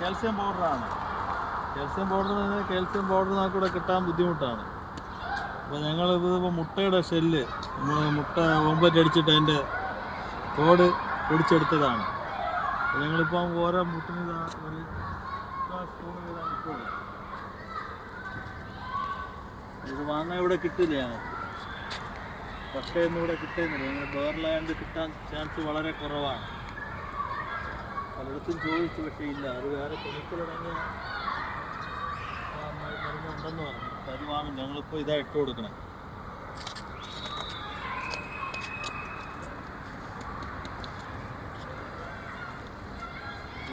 Calcium പൗഡറാണ്. Calcium powder നമുക്കിവിടെ കിട്ടാൻ ബുദ്ധിമുട്ടാണ്. അപ്പോൾ ഞങ്ങളിത് ഇപ്പോൾ മുട്ടയുടെ ഷെല്ല് മുട്ട ഓംപ്ലേറ്റ് അടിച്ചിട്ട് അതിൻ്റെ തോട് പൊടിച്ചെടുത്തതാണ്. അപ്പോൾ ഞങ്ങളിപ്പം ഓരോ മുട്ടിന് ഒരു സ്പൂൺ വീതം ഇട്ടോളൂ. ഇത് വാങ്ങാൻ ഇവിടെ കിട്ടില്ല, ഞങ്ങൾക്ക് പട്ടയൊന്നും ഇവിടെ കിട്ടുന്നില്ല. ഞങ്ങൾ ബേറിലായതുകൊണ്ട് കിട്ടാൻ ചാൻസ് വളരെ കുറവാണ്. പലയിടത്തും ചോദിച്ചു, പക്ഷേ ഇല്ല. അത് വേറെ കെമിക്കലടങ്ങിയ മരുന്നുണ്ടെന്ന് പറഞ്ഞു. അത് വാങ്ങും. ഞങ്ങളിപ്പോൾ ഇതാ ഇട്ട് കൊടുക്കണം.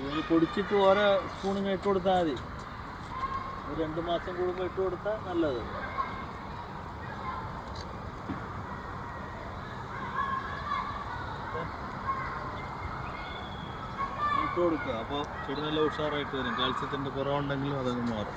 ഇത് പൊടിച്ചിട്ട് ഓരോ സ്പൂണിന് ഇട്ട് കൊടുത്താൽ മതി. ഒരു 2 മാസം കൂടുമ്പോൾ ഇട്ട് കൊടുത്താൽ നല്ലത്. ഇട്ട് കൊടുക്കുക. അപ്പോൾ ചെടി നല്ല ഉഷാറായിട്ട് വരും. കാൽസ്യത്തിൻ്റെ കുറവുണ്ടെങ്കിലും അതങ്ങ് മാറും.